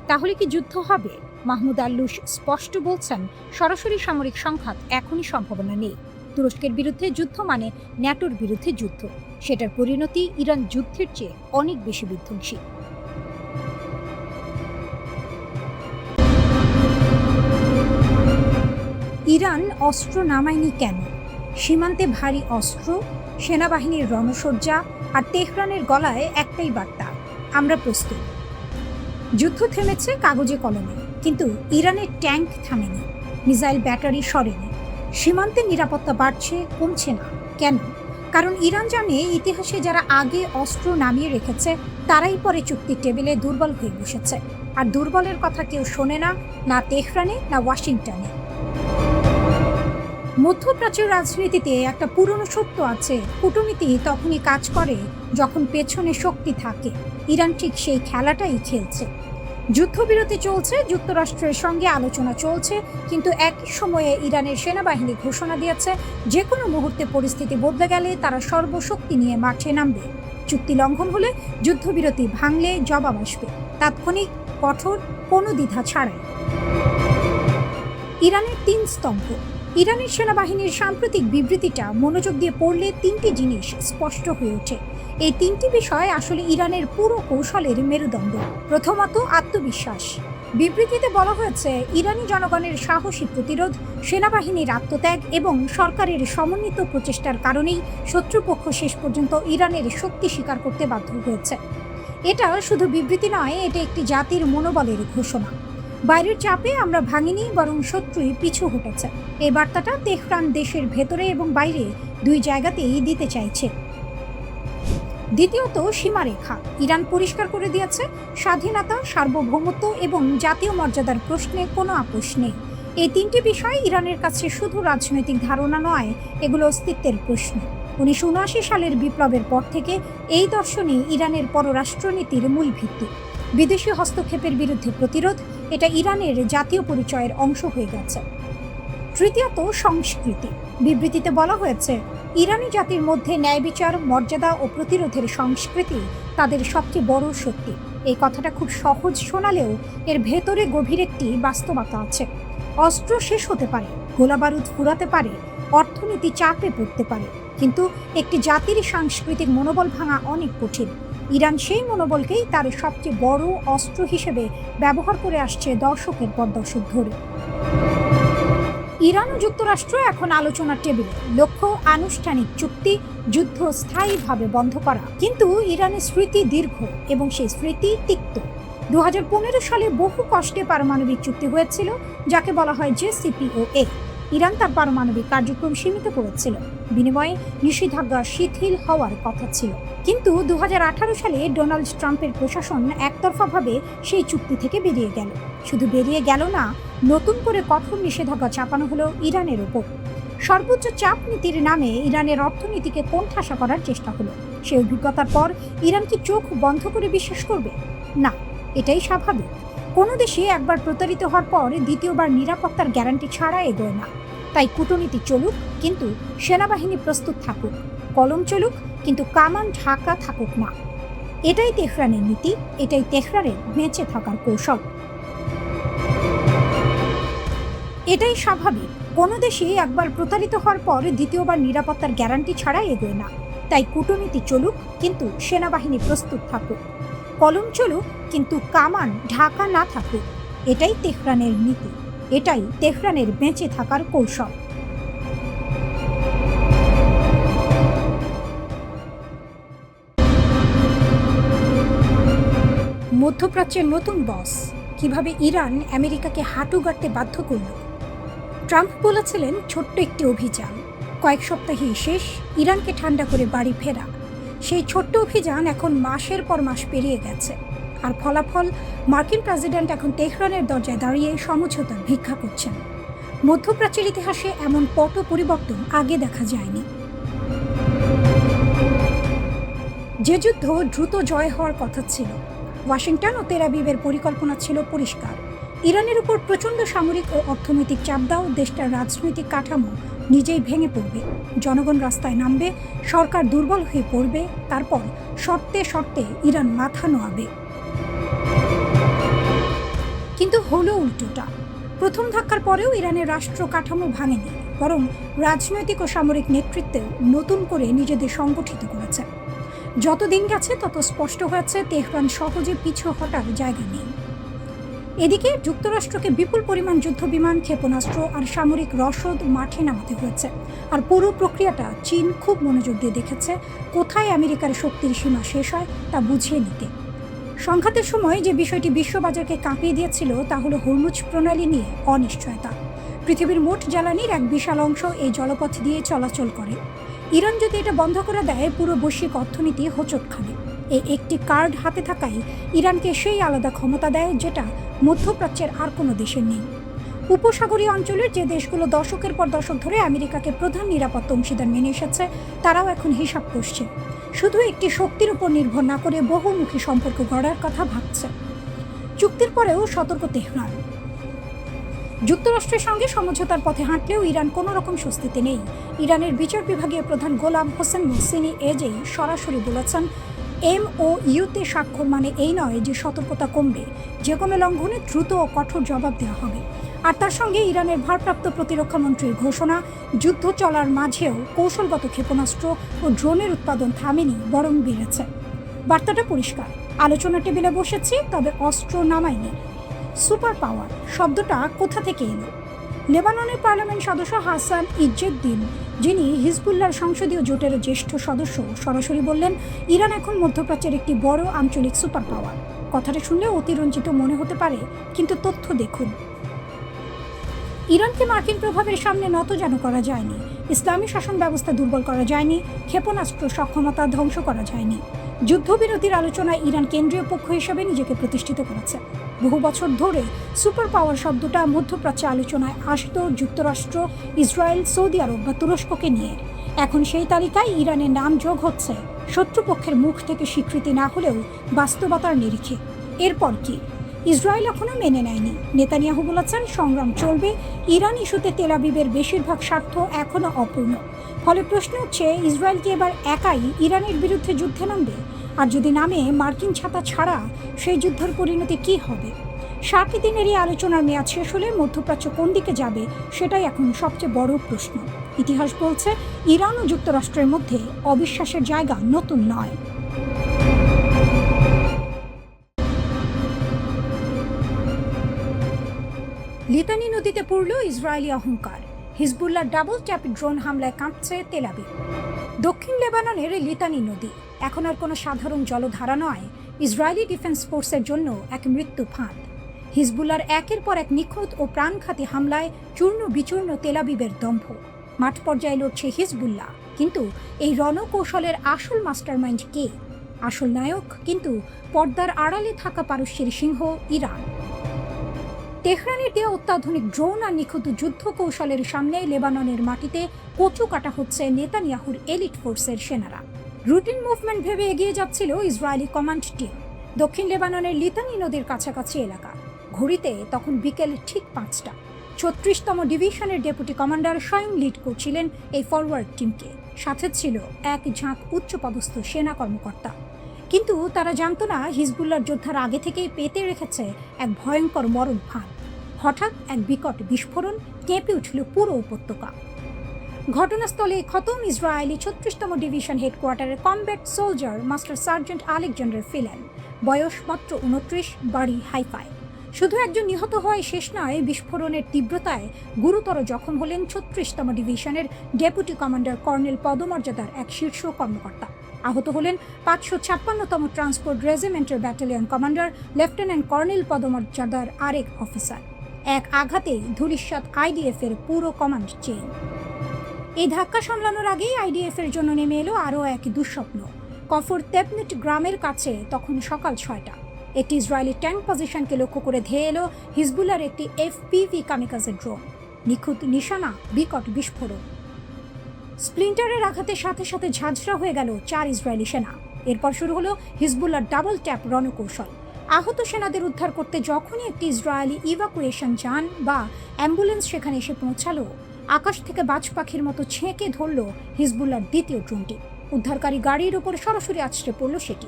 তাহলে কি যুদ্ধ হবে? মাহমুদ আল্লুস স্পষ্ট বলছেন, সরাসরি সামরিক সংঘাত এখনই সম্ভাবনা নেই। তুরস্কের বিরুদ্ধে যুদ্ধ মানে ন্যাটোর বিরুদ্ধে যুদ্ধ। সেটার পরিণতি ইরান যুদ্ধের চেয়ে অনেক বেশি বিধ্বংসী। ইরান অস্ত্র নামায়নি কেন? সীমান্তে ভারী অস্ত্র, সেনাবাহিনীর রণসজ্জা আর তেহরানের গলায় একটাই বার্তা, আমরা প্রস্তুত। যুদ্ধ থেমেছে কাগজে কলমে, কিন্তু ইরানের ট্যাঙ্ক থামেনি, মিসাইল ব্যাটারি সরেনি। সীমান্তে নিরাপত্তা বাড়ছে, কমছে না। কেন? কারণ ইরান জানে, ইতিহাসে যারা আগে অস্ত্র নামিয়ে রেখেছে তারাই পরে চুক্তির টেবিলে দুর্বল হয়ে বসেছে। আর দুর্বলের কথা কেউ শোনে না, না তেহরানে না ওয়াশিংটনে। মধ্যপ্রাচ্যের রাজনীতিতে একটা পুরনো সত্য আছে, কূটনীতি তখনই কাজ করে যখন পেছনে শক্তি থাকে। ইরান ঠিক সেই খেলাটাই খেলছে। যুদ্ধবিরতি চলছে, যুক্তরাষ্ট্রের সঙ্গে আলোচনা চলছে, কিন্তু একই সময়ে ইরানের সেনাবাহিনী ঘোষণা দিয়েছে যে কোনো মুহূর্তে পরিস্থিতি বদলে গেলে তারা সর্বশক্তি নিয়ে মাঠে নামবে। চুক্তি লঙ্ঘন হলে, যুদ্ধবিরতি ভাঙলে জবাব আসবে, তাৎক্ষণিক, কঠোর, কোনো দ্বিধা ছাড়াই। ইরানের 3 স্তম্ভ। ইরানের সেনাবাহিনীর সাম্প্রতিক বিবৃতিটা মনোযোগ দিয়ে পড়লে 3টি জিনিস স্পষ্ট হয়ে ওঠে। এই 3টি বিষয় আসলে ইরানের পুরো কৌশলের মেরুদণ্ড। প্রথমত, আত্মবিশ্বাস। বিবৃতিতে বলা হয়েছে, ইরানি জনগণের সাহসী প্রতিরোধ, সেনাবাহিনীর আত্মত্যাগ এবং সরকারের সমন্বিত প্রচেষ্টার কারণেই শত্রুপক্ষ শেষ পর্যন্ত ইরানের শক্তি স্বীকার করতে বাধ্য হয়েছে। এটা শুধু বিবৃতি নয়, এটা একটি জাতির মনোবলের ঘোষণা। বাইরের চাপে আমরা ভাঙিনি, বরং শত্রুই পিছু হটেছে। এই বার্তাটা তেহরান দেশের ভেতরে এবং বাইরে 2 জায়গাতেই দিতে চাইছে। দ্বিতীয়ত, সীমারেখা। ইরান পরিষ্কার করে দিয়েছে, স্বাধীনতা, সার্বভৌমত্ব এবং জাতীয় মর্যাদার প্রশ্নে কোনো আপোষ নেই। এই 3টি বিষয় ইরানের কাছে শুধু রাজনৈতিক ধারণা নয়, এগুলো অস্তিত্বের প্রশ্ন। 1979 সালের বিপ্লবের পর থেকে এই দর্শনই ইরানের পররাষ্ট্রনীতির মূল ভিত্তি। বিদেশি হস্তক্ষেপের বিরুদ্ধে প্রতিরোধ, এটা ইরানের জাতীয় পরিচয়ের অংশ হয়ে গেছে। তৃতীয়ত, সংস্কৃতি। বিবৃতিতে বলা হয়েছে, ইরানি জাতির মধ্যে ন্যায় বিচার, মর্যাদা ও প্রতিরোধের সংস্কৃতি তাদের সবচেয়ে বড় শক্তি। এই কথাটা খুব সহজ শোনালেও এর ভেতরে গভীর একটি বাস্তবতা আছে। অস্ত্র শেষ হতে পারে, গোলাবারুদ ফুরাতে পারে, অর্থনীতি চাপে পড়তে পারে, কিন্তু একটি জাতির সাংস্কৃতিক মনোবল ভাঙা অনেক কঠিন। ইরান সেই মনোবলকেই তার সবচেয়ে বড় অস্ত্র হিসেবে ব্যবহার করে আসছে দশকের পর দশক ধরে। ইরান ও যুক্তরাষ্ট্র এখন আলোচনার টেবিলে। লক্ষ্য আনুষ্ঠানিক চুক্তি, যুদ্ধ স্থায়ীভাবে বন্ধ করা। কিন্তু ইরানের স্মৃতি দীর্ঘ এবং সেই স্মৃতি তিক্ত। 2015 সালে বহু কষ্টে পারমাণবিক চুক্তি হয়েছিল, যাকে বলা হয় JCPOA। ইরান তার পারমাণবিক কার্যক্রম সীমিত করেছিল, বিনিময়ে নিষেধাজ্ঞা শিথিল হওয়ার কথা ছিল। কিন্তু 2018 সালে ডোনাল্ড ট্রাম্পের প্রশাসন একতরফাভাবে সেই চুক্তি থেকে বেরিয়ে গেল। শুধু বেরিয়ে গেল না, নতুন করে কঠোর নিষেধাজ্ঞা চাপানো হলো ইরানের উপর। সর্বোচ্চ চাপ নীতির নামে ইরানের অর্থনীতিকে কোণঠাসা করার চেষ্টা হলো। সেই অভিজ্ঞতার পর ইরান কি চোখ বন্ধ করে বিশ্বাস করবে? না, এটাই স্বাভাবিক। কোনো দেশে একবার প্রতারিত হওয়ার পর দ্বিতীয়বার নিরাপত্তার গ্যারান্টি ছাড়া এগোয় না। তাই কূটনীতি চলুক, কিন্তু সেনাবাহিনী প্রস্তুত থাকুক। কলম চলুক, কিন্তু কামান ঢাকা থাকুক না। এটাই তেহরানের নীতি, এটাই তেহরানের বেঁচে থাকার কৌশল। এটাই স্বাভাবিক। কোনো দেশে একবার প্রতারিত হওয়ার পর দ্বিতীয়বার নিরাপত্তার গ্যারান্টি ছাড়া এগোয় না। তাই কূটনীতি চলুক, কিন্তু সেনাবাহিনী প্রস্তুত থাকুক। কলম চলুক, কিন্তু কামান ঢাকা না থাকুক। এটাই তেহরানের নীতি, এটাই তেহরানের বেঁচে থাকার কৌশল। মধ্যপ্রাচ্যের নতুন বস, কিভাবে ইরান আমেরিকাকে হাঁটু গাড়তে বাধ্য করল। ট্রাম্প বলেছিলেন ছোট্ট একটি অভিযান, কয়েক সপ্তাহেই শেষ, ইরানকে ঠান্ডা করে বাড়ি ফেরা। সেই ছোট্ট অভিযান এখন মাসের পর মাস পেরিয়ে গেছে, আর ফলাফল, মার্কিন প্রেসিডেন্ট এখন তেহরানের দরজায় দাঁড়িয়ে সমঝোতার ভিক্ষা করছেন। মধ্যপ্রাচ্যের ইতিহাসে এমন পট পরিবর্তন আগে দেখা যায়নি। যে যুদ্ধ দ্রুত জয় হওয়ার কথা ছিল, ওয়াশিংটন ও তেল আবিবের পরিকল্পনা ছিল পরিষ্কার। ইরানের উপর প্রচণ্ড সামরিক ও অর্থনৈতিক চাপ দাও, দেশটার রাজনৈতিক কাঠামো নিজেই ভেঙে পড়বে, জনগণ রাস্তায় নামবে, সরকার দুর্বল হয়ে পড়বে, তারপর শর্তে শর্তে ইরান মাথা নোয়াবে। কিন্তু হলো উল্টোটা। প্রথম ধাক্কার পরেও ইরানের রাষ্ট্র কাঠামো ভাঙেনি, বরং রাজনৈতিক ও সামরিক নেতৃত্বেও নতুন করে নিজেদের সংগঠিত করেছে। যত দিন গেছে তত স্পষ্ট হয়েছে তেহরান সহজে পিছু হটার জায়গা নেই। এদিকে যুক্তরাষ্ট্রকে বিপুল পরিমাণ যুদ্ধবিমান, ক্ষেপণাস্ত্র আর সামরিক রসদ মাঠে নামাতে হয়েছে। আর পুরো প্রক্রিয়াটা চীন খুব মনোযোগ দিয়ে দেখেছে, কোথায় আমেরিকার শক্তির সীমা শেষ হয় তা বুঝিয়ে নিতে। সংঘাতের সময় যে বিষয়টি বিশ্ববাজারকে কাঁপিয়ে দিয়েছিল তা হলো হরমুজ প্রণালী নিয়ে অনিশ্চয়তা। পৃথিবীর মোট জ্বালানির এক বিশাল অংশ এই জলপথ দিয়ে চলাচল করে। ইরান যদি এটা বন্ধ করে দেয়, পুরো বৈশ্বিক অর্থনীতি হোঁচট খাবে। এই একটি কার্ড হাতে থাকাই ইরানকে সেই আলাদা ক্ষমতা দেয় যেটা মধ্যপ্রাচ্যের আর কোনো দেশের নেই। উপসাগরীয় অঞ্চলের যে দেশগুলো দশকের পর দশক ধরে আমেরিকাকে প্রধান নিরাপত্তা অংশীদার মেনে এসেছে, তারাও এখন হিসাব করছে। শুধু একটি শক্তির উপর নির্ভর না করে বহুমুখী সম্পর্ক গড়ার কথা ভাবছে। চুক্তির পরেও সতর্ক তেহরান। যুক্তরাষ্ট্রের সঙ্গে সমঝোতার পথে হাঁটলেও ইরান কোনো রকম স্বস্তিতে নেই। ইরানের বিচার বিভাগীয় প্রধান গোলাম হোসেন মোহসিনি এজেই সরাসরি বলেছেন, MOUতে স্বাক্ষর মানে এই নয় যে সতর্কতা কমবে, যে কোনো লঙ্ঘনে দ্রুত ও কঠোর জবাব দেওয়া হবে। আর তার সঙ্গে ইরানের ভারপ্রাপ্ত প্রতিরক্ষা মন্ত্রীর ঘোষণা, যুদ্ধ চলার মাঝেও কৌশলগত ক্ষেপণাস্ত্র ও ড্রোনের উৎপাদন থামেনি, বরং বেড়েছে। বার্তাটা পরিষ্কার, আলোচনা টেবিলে বসেছি, তবে অস্ত্র নামায়নি। সুপার পাওয়ার শব্দটা কোথা থেকে এলো? লেবাননের পার্লামেন্ট সদস্য হাসান ইজ্জেদ্দিন, যিনি হিজবুল্লাহর সংসদীয় জোটের জ্যেষ্ঠ সদস্য, সরাসরি বললেন ইরান এখন মধ্যপ্রাচ্যের একটি বড় আঞ্চলিক সুপার পাওয়ার। কথাটা শুনলে অতিরঞ্জিত মনে হতে পারে, কিন্তু তথ্য দেখুন। ইরানকে মার্কিন প্রভাবের সামনে নত যেন করা যায়নি, ইসলামী শাসন ব্যবস্থা দুর্বল করা যায়নি, ক্ষেপণাস্ত্র সক্ষমতা ধ্বংস করা যায়নি। যুদ্ধবিরতির আলোচনায় ইরান কেন্দ্রীয় পক্ষ হিসেবে নিজেকে প্রতিষ্ঠিত করেছে। বহু বছর ধরে সুপার পাওয়ার শব্দটা মধ্যপ্রাচ্য আলোচনায় আসত যুক্তরাষ্ট্র, ইসরায়েল, সৌদি আরব বা তুরস্ককে নিয়ে। এখন সেই তালিকায় ইরানের নাম যোগ হচ্ছে, শত্রুপক্ষের মুখ থেকে স্বীকৃতি না হলেও বাস্তবতার নিরিখে। এরপর কি? ইসরায়েল এখনো মেনে নেয়নি। নেতানিয়াহু বলেছেন সংগ্রাম চলবে। ইরান ইস্যুতে তেল আবিবের বেশিরভাগ স্বার্থ এখনো অপূর্ণ। ফলে প্রশ্ন হচ্ছে, ইসরায়েল কি এবার একাই ইরানের বিরুদ্ধে যুদ্ধে নামবে? আর যদি নামে, মার্কিন ছাতা ছাড়া সেই যুদ্ধের পরিণতি কি হবে? 60 দিনের এই আলোচনার মেয়াদ শেষ হলে মধ্যপ্রাচ্য কোন দিকে যাবে, সেটাই এখন সবচেয়ে বড় প্রশ্ন। ইতিহাস বলছে, ইরান ও যুক্তরাষ্ট্রের মধ্যে অবিশ্বাসের জায়গা নতুন নয়। লিতানি নদীতে পড়ল ইসরায়েলি অহংকার। হিজবুল্লাহ ডাবল ট্যাপ ড্রোন হামলায় কাঁপছে তেল আবিব। দক্ষিণ লেবাননের লিতানি নদী এখন আর কোনো সাধারণ জলধারা নয়, ইসরায়েলি ডিফেন্স ফোর্সের জন্য এক মৃত্যু ফাঁদ। হিজবুল্লাহর একের পর এক নিখুঁত ও প্রাণঘাতী হামলায় চূর্ণ বিচূর্ণ তেল আবিবের দম্ভ। মাঠ পর্যায়ে লড়ছে হিজবুল্লাহ, কিন্তু এই রণকৌশলের আসল মাস্টারমাইন্ড কে? আসল নায়ক কিন্তু পর্দার আড়ালে থাকা পারস্যের সিংহ ইরান। তেহরানের দেওয়া অত্যাধুনিক ড্রোন আর নিখুঁত যুদ্ধ কৌশলের সামনে লেবাননের মাটিতে কচু কাটা হচ্ছে নেতানিয়াহুর এলিট ফোর্সের সেনারা। রুটিন মুভমেন্ট ভেবে এগিয়ে যাচ্ছিল ইসরায়েলি কমান্ড টিম দক্ষিণ লেবাননের লিতানি নদীর কাছাকাছি এলাকা। ঘড়িতে তখন বিকেল ঠিক 5টা। 36তম ডিভিশনের ডেপুটি কমান্ডার স্বয়ং লিড করছিলেন এই ফরওয়ার্ড টিমকে। সাথে ছিল এক ঝাঁক উচ্চপদস্থ সেনা কর্মকর্তা। কিন্তু তারা জানতো না, হিজবুল্লাহর যোদ্ধারা আগে থেকেই পেতে রেখেছে এক ভয়ঙ্কর মরণ ফাঁদ। হঠাৎ এক বিকট বিস্ফোরণ, কেঁপে উঠল পুরো উপত্যকা। ঘটনাস্থলে খতম ইসরায়েলি 36তম ডিভিশন হেডকোয়ার্টারের combat soldier master sergeant Alexander Filen. বয়স মাত্র 29, বাড়ি হাইফায়। শুধু একজন নিহত হওয়ায় শেষ নয়, বিস্ফোরণের তীব্রতায় গুরুতর জখম হলেন 36তম ডিভিশনের ডেপুটি কমান্ডার কর্নেল পদমর্যাদার এক শীর্ষ কর্মকর্তা। আহত হলেন 556তম ট্রান্সপোর্ট রেজিমেন্টের ব্যাটালিয়ন কমান্ডার লেফটেন্যান্ট কর্নেল পদমর্যাদার আরেক অফিসার। এক আঘাতে ধূলিসাৎ আইডিএফ এর পুরো কমান্ড চেইন। এই ধাক্কা সামলানোর আগেই আইডিএফ এর জন্য নেমে এলো আরও এক দুঃস্বপ্ন। কফর তেপনিট গ্রামের কাছে তখন সকাল 6টা। একটি ইসরায়েলি ট্যাঙ্ক পজিশনকে লক্ষ্য করে ধেয়ে এলো হিজবুল্লাহর একটি এফপিভি কামিকাজে ড্রোন। নিখুঁত নিশানা, বিকট বিস্ফোরণ। স্প্লিন্টারের আঘাতের সাথে সাথে ঝাঁঝরা হয়ে গেল 4 ইসরায়েলি সেনা। এরপর শুরু হলো হিজবুল্লাহর ডাবল ট্যাপ রণকৌশল। আহত সেনাদের উদ্ধার করতে যখনই একটি ইসরায়েলি ইভাকুয়েশন যান বা অ্যাম্বুলেন্স সেখানে এসে পৌঁছালো, আকাশ থেকে বাজ পাখির মতো ছেঁকে ধরল হিজবুল্লাহর দ্বিতীয় ড্রোনটি। উদ্ধারকারী গাড়ির ওপর সরাসরি আছড়ে পড়ল সেটি।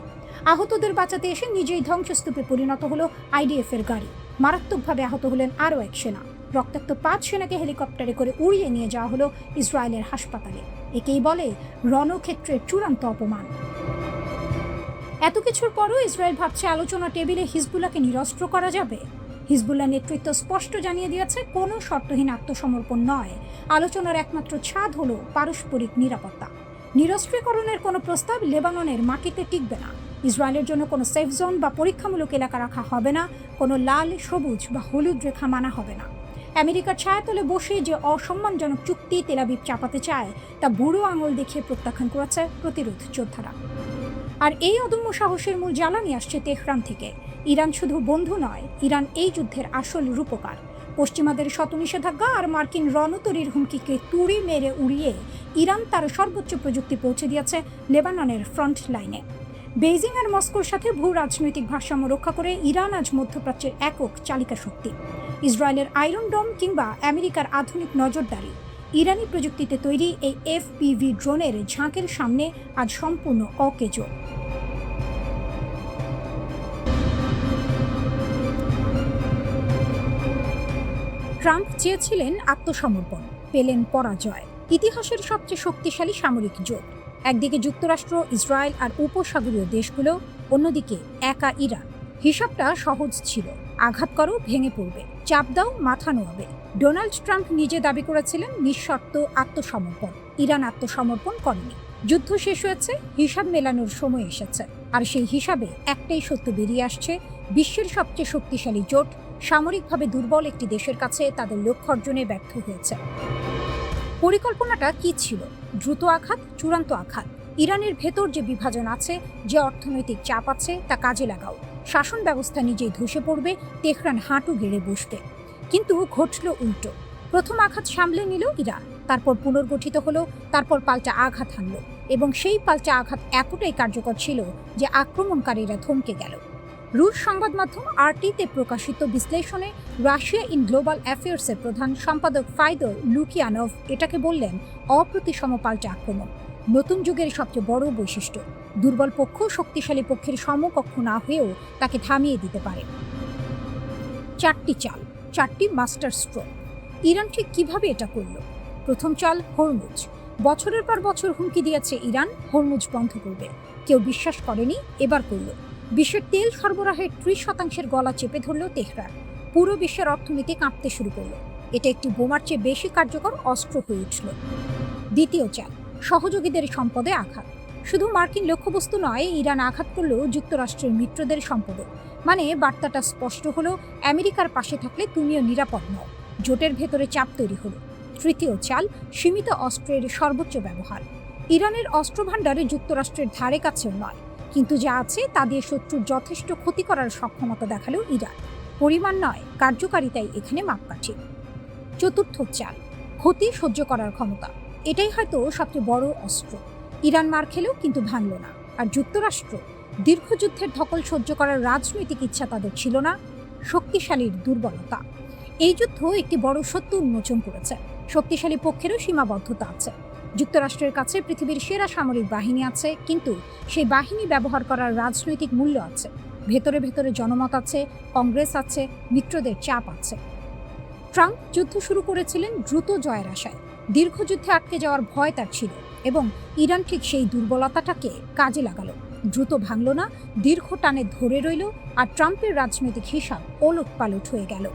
আহতদের বাঁচাতে এসে নিজেই ধ্বংসস্তূপে পরিণত হলো আইডিএফ এর গাড়ি। মারাত্মকভাবে আহত হলেন আরও এক সেনা। রক্তাক্ত 5 সেনাকে হেলিকপ্টারে করে উড়িয়ে নিয়ে যাওয়া হলো ইসরায়েলের হাসপাতালে। একেই বলে রণক্ষেত্রের চূড়ান্ত অপমান। এত কিছুর পরও ইসরায়েল ভাবছে আলোচনা টেবিলে হিজবুল্লাহকে নিরস্ত্র করা যাবে। হিজবুল্লাহ নেতৃত্ব স্পষ্ট জানিয়ে দিয়েছে, কোনো শর্তহীন আত্মসমর্পণ নয়। আলোচনার একমাত্র ছাদ হলো পারস্পরিক নিরাপত্তা। নিরস্ত্রীকরণের কোনো প্রস্তাব লেবাননের মাটিতে টিকবে না। ইসরায়েলের জন্য কোনো সেফ জোন বা পরীক্ষামূলক এলাকা রাখা হবে না। কোনো লাল, সবুজ বা হলুদ রেখা মানা হবে না। আমেরিকার ছায়াতলে বসে যে অসম্মানজনক চুক্তি তেল আবিব চাপাতে চায়, তা বুড়ো আঙুল দেখিয়ে প্রত্যাখ্যান করেছে প্রতিরোধ যোদ্ধারা। আর এই অদম্য সাহসের মূল জ্বালানি আসছে তেহরান থেকে। ইরান শুধু বন্ধু নয়, ইরান এই যুদ্ধের আসল রূপকার। পশ্চিমাদের শত নিষেধাজ্ঞা আর মার্কিন রণতরীর হুমকিকে তুড়ি মেরে উড়িয়ে ইরান তার সর্বোচ্চ প্রযুক্তি পৌঁছে দিয়েছে লেবাননের ফ্রন্ট লাইনে। বেইজিং আর মস্কোর সাথে ভূ রাজনৈতিক ভারসাম্য রক্ষা করে ইরান আজ মধ্যপ্রাচ্যের একক চালিকা শক্তি। ইসরায়েলের আয়রন ডোম কিংবা আমেরিকার আধুনিক নজরদারি, ইরানি প্রযুক্তিতে তৈরি এই এফপিভি ড্রোনের ঝাঁকের সামনে আজ সম্পূর্ণ অকেজো। ট্রাম্প চেয়েছিলেন আত্মসমর্পণ, পেলেন পরাজয়। ইতিহাসের সবচেয়ে শক্তিশালী সামরিক জোট, একদিকে যুক্তরাষ্ট্র, ইসরায়েল আর উপসাগরীয় দেশগুলো, অন্যদিকে একা ইরান। হিসাবটা সহজ ছিল, আঘাত করো ভেঙে পড়বে, চাপ দাও মাথা নোয়াবে। ডোনাল্ড ট্রাম্প নিজে দাবি করেছিলেন নিঃশর্ত আত্মসমর্পণ। ইরান আত্মসমর্পণ করেনি। যুদ্ধ শেষ হয়েছে, হিসাব মেলানোর সময় এসেছে। আর সেই হিসাবে একটাই সত্য বেরিয়ে আসছে, বিশ্বের সবচেয়ে শক্তিশালী জোট সামরিকভাবে দুর্বল একটি দেশের কাছে তাদের লক্ষ্য অর্জনে ব্যর্থ হয়েছে। পরিকল্পনাটা কি ছিল? দ্রুত আঘাত, চূড়ান্ত আঘাত। ইরানের ভেতর যে বিভাজন আছে, যে অর্থনৈতিক চাপ আছে, তা কাজে লাগাও। শাসন ব্যবস্থা নিজেই ধসে পড়বে, তেহরান হাঁটু গেড়ে বসবে। কিন্তু ঘটল উল্টো। প্রথম আঘাত সামলে নিল ইরান, তারপর পুনর্গঠিত হলো, তারপর পাল্টা আঘাত হানল, এবং সেই পাল্টা আঘাত এতটাই কার্যকর ছিল যে আক্রমণকারীরা থমকে গেল। রুশ সংবাদ মাধ্যম আরটিতে প্রকাশিত বিশ্লেষণে রাশিয়া ইন গ্লোবাল অ্যাফেয়ার্সের প্রধান সম্পাদক ফাইদর লুকিয়ানভ এটাকে বললেন অপ্রতিসম পাল্টা আক্রমণ। নতুন যুগের সবচেয়ে বড় বৈশিষ্ট্য, দুর্বল পক্ষ শক্তিশালী পক্ষের সমকক্ষ না হয়েও তাকে থামিয়ে দিতে পারে। 4টি চাল, 4টি মাস্টার স্ট্রোক। ইরান ঠিক কিভাবে এটা করল? প্রথম চাল, হরমুজ। বছরের পর বছর হুমকি দিয়েছে ইরান হরমুজ বন্ধ করবে, কেউ বিশ্বাস করেনি, এবার করল। বিশ্বের তেল সরবরাহের 30% গলা চেপে ধরল তেহরান। পুরো বিশ্বের অর্থনীতি কাঁপতে শুরু করলো। এটা একটি বোমার চেয়ে বেশি কার্যকর অস্ত্র হয়ে উঠল। দ্বিতীয় চাল, সহযোগীদের সম্পদে আঘাত। শুধু মার্কিন লক্ষ্যবস্তু নয়, ইরান আঘাত করলেও যুক্তরাষ্ট্রের মিত্রদের সম্পদে। মানে বার্তাটা স্পষ্ট হলো, আমেরিকার পাশে থাকলে তুমিও নিরাপদ নও। জোটের ভেতরে চাপ তৈরি হলো। তৃতীয় চাল, সীমিত অস্ত্রের সর্বোচ্চ ব্যবহার। ইরানের অস্ত্র ভাণ্ডারে যুক্তরাষ্ট্রের ধারে কাছেও নয়, কিন্তু যা আছে তা দিয়ে শত্রুর যথেষ্ট ক্ষতি করার সক্ষমতা দেখালো ইরান। পরিমাণ নয়, কার্যকারিতাই এখানে মাপকাঠি। চতুর্থ চাল, ক্ষতি সহ্য করার ক্ষমতা। এটাই হয়তো সবচেয়ে বড় অস্ত্র। ইরান মার খেলেও কিন্তু ভাঙল না। আর যুক্তরাষ্ট্র, দীর্ঘযুদ্ধের ধকল সহ্য করার রাজনৈতিক ইচ্ছা তাদের ছিল না, শক্তিশালীর দুর্বলতা। এই যুদ্ধ একটি বড় সত্য উন্মোচন করেছে, শক্তিশালী পক্ষেরও সীমাবদ্ধতা আছে। যুক্তরাষ্ট্রের কাছে পৃথিবীর সেরা সামরিক বাহিনী আছে, কিন্তু সেই বাহিনী ব্যবহার করার রাজনৈতিক মূল্য আছে। ভেতরে ভেতরে জনমত আছে, কংগ্রেস আছে, মিত্রদের চাপ আছে। ট্রাম্প যুদ্ধ শুরু করেছিলেন দ্রুত জয়ের আশায়। দীর্ঘযুদ্ধে আটকে যাওয়ার ভয় তার ছিল, এবং ইরান ঠিক সেই দুর্বলতাটাকে কাজে লাগালো। দ্রুত ভাঙল না, দীর্ঘ টানে ধরে রইল, আর ট্রাম্পের রাজনৈতিক হিসাব ওলটপালট হয়ে গেল।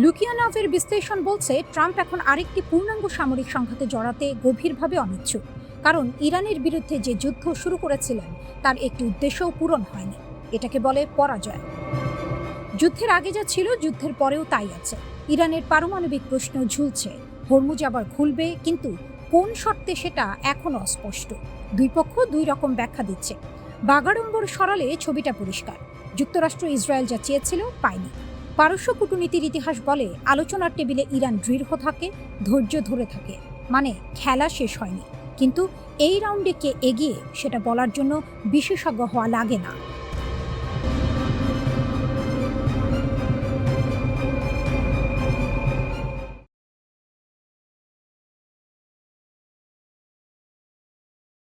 লুকিয়ানভের বিশ্লেষণ বলছে, ট্রাম্প এখন আরেকটি পূর্ণাঙ্গ সামরিক সংঘাতে জড়াতে গভীরভাবে অনিচ্ছুক। কারণ ইরানের বিরুদ্ধে যে যুদ্ধ শুরু করেছিলেন তার একটি উদ্দেশ্যও পূরণ হয়নি। এটাকে বলে পরাজয়। যুদ্ধের আগে যা ছিল, যুদ্ধের পরেও তাই আছে। ইরানের পারমাণবিক প্রশ্ন ঝুলছে, হরমুজ আবার খুলবে, কিন্তু কোন শর্তে সেটা এখনো অস্পষ্ট। দুই পক্ষ দুই রকম ব্যাখ্যা দিচ্ছে। বাগাড়ম্বর সরালে ছবিটা পরিষ্কার। যুক্তরাষ্ট্র ইসরায়েল যা চেয়েছিল পায়নি। পারস্য কূটনীতির ইতিহাস বলে, আলোচনার টেবিলে ইরান দৃঢ় থাকে, ধৈর্য ধরে থাকে, মানে খেলা শেষ হয়নি। কিন্তু এই রাউন্ডে কে এগিয়ে সেটা বলার জন্য বিশেষজ্ঞ হওয়া লাগে না।